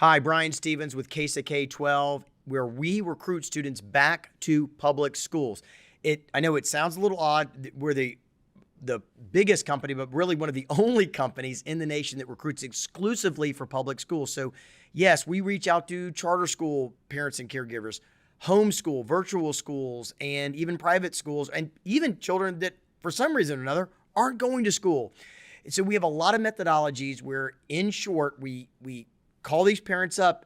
Hi, Brian Stevens with CASA K-12, where we recruit students back to public schools. I know it sounds a little odd. We're the biggest company, but really one of the only companies in the nation that recruits exclusively for public schools. So yes, we reach out to charter school parents and caregivers, homeschool, virtual schools, and even private schools, and even children that for some reason or another aren't going to school. And so we have a lot of methodologies where, in short, we call these parents up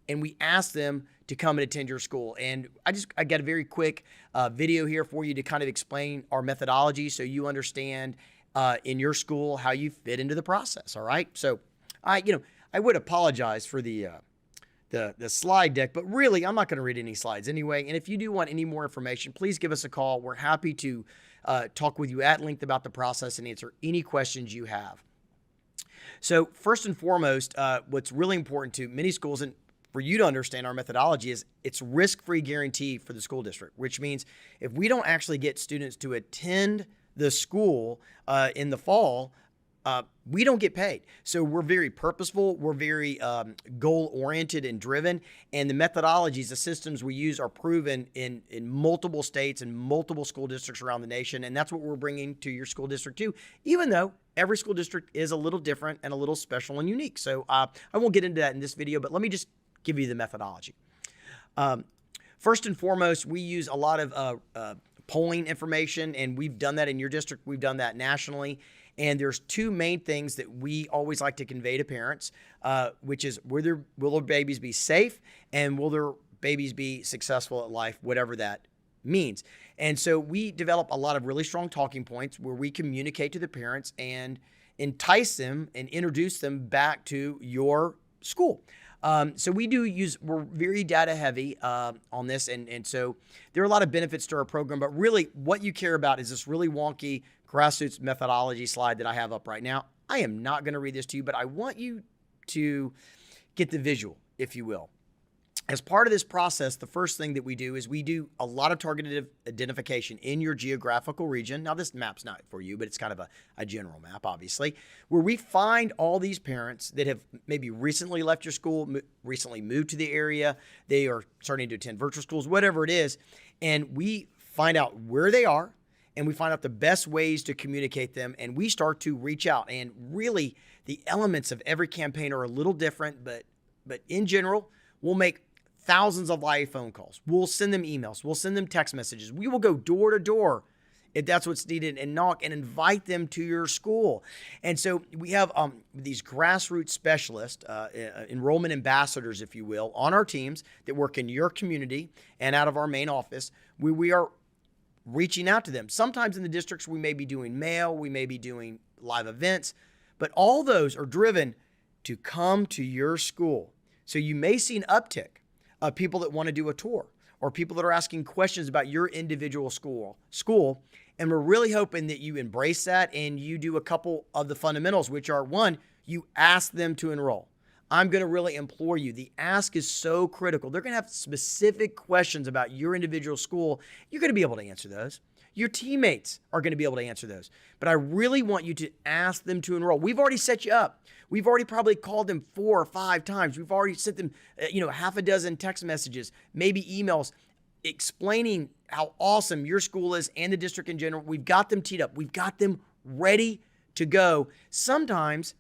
and we ask them to come and attend your school. And I got a very quick video here for you to kind of explain our methodology so you understand in your school how you fit into the process. All right. So I would apologize for the slide deck, but really I'm not going to read any slides anyway. And if you do want any more information, please give us a call. We're happy to talk with you at length about the process and answer any questions you have. So first and foremost, what's really important to many schools and for you to understand our methodology is it's risk-free guarantee for the school district, which means if we don't actually get students to attend the school in the fall, we don't get paid. So we're very purposeful, we're very goal-oriented and driven, and the methodologies, the systems we use are proven in multiple states and multiple school districts around the nation, and that's what we're bringing to your school district too, even though every school district is a little different and a little special and unique. So I won't get into that in this video, but let me just give you the methodology. First and foremost, we use a lot of polling information, and we've done that in your district. We've done that nationally. And there's two main things that we always like to convey to parents, which is will their babies be safe and will their babies be successful at life, whatever that means. And so we develop a lot of really strong talking points where we communicate to the parents and entice them and introduce them back to your school. So we're very data heavy on this. And so there are a lot of benefits to our program, but really what you care about is this really wonky grassroots methodology slide that I have up right now. I am not going to read this to you, but I want you to get the visual, if you will. As part of this process, the first thing that we do is we do a lot of targeted identification in your geographical region. Now, this map's not for you, but it's kind of a general map, obviously, where we find all these parents that have maybe recently left your school, recently moved to the area, they are starting to attend virtual schools, whatever it is, and we find out where they are, and we find out the best ways to communicate them, and we start to reach out. And really, the elements of every campaign are a little different, but in general, we'll make thousands of live phone calls. We'll send them emails. We'll send them text messages. We will go door to door if that's what's needed and knock and invite them to your school. And so we have these grassroots specialists, enrollment ambassadors, if you will, on our teams that work in your community and out of our main office. We are reaching out to them. Sometimes in the districts, we may be doing mail, we may be doing live events, but all those are driven to come to your school. So you may see an uptick of people that want to do a tour or people that are asking questions about your individual school. And we're really hoping that you embrace that and you do a couple of the fundamentals, which are, one, you ask them to enroll. I'm going to really implore you. The ask is so critical. They're going to have specific questions about your individual school. You're going to be able to answer those. Your teammates are going to be able to answer those. But I really want you to ask them to enroll. We've already set you up. We've already probably called them 4 or 5 times. We've already sent them, half a dozen text messages, maybe emails, explaining how awesome your school is and the district in general. We've got them teed up. We've got them ready to go. Sometimes,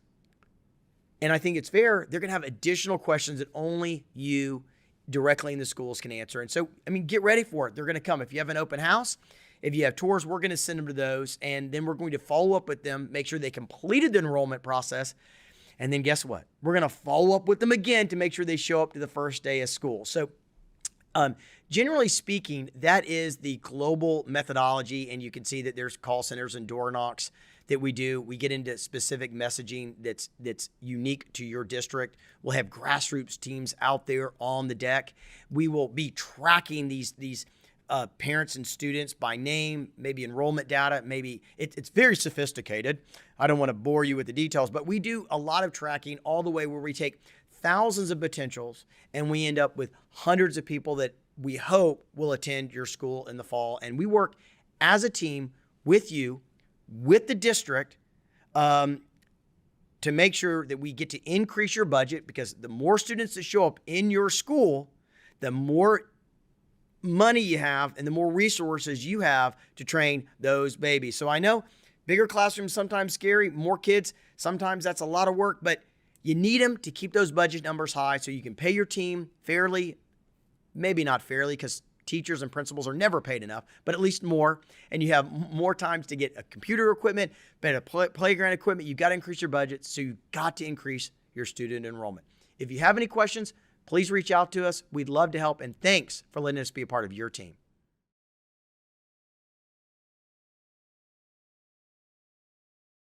and I think it's fair, they're going to have additional questions that only you directly in the schools can answer. And so, get ready for it. They're going to come. If you have an open house, if you have tours, we're going to send them to those, and then we're going to follow up with them, make sure they completed the enrollment process, and then guess what? We're going to follow up with them again to make sure they show up to the first day of school. So generally speaking, that is the global methodology, and you can see that there's call centers and door knocks that we do. We get into specific messaging that's unique to your district. We'll have grassroots teams out there on the deck. We will be tracking these parents and students by name, maybe enrollment data, maybe it's very sophisticated. I don't want to bore you with the details, but we do a lot of tracking all the way where we take thousands of potentials and we end up with hundreds of people that we hope will attend your school in the fall. And we work as a team with you, with the district, to to make sure that we get to increase your budget, because the more students that show up in your school, the more money you have and the more resources you have to train those babies. So I know bigger classrooms sometimes scary, more kids, sometimes that's a lot of work, but you need them to keep those budget numbers high so you can pay your team fairly, maybe not fairly because teachers and principals are never paid enough, but at least more. And you have more times to get a computer equipment, better playground equipment. You've got to increase your budget, so you've got to increase your student enrollment. If you have any questions, please reach out to us. We'd love to help, and thanks for letting us be a part of your team.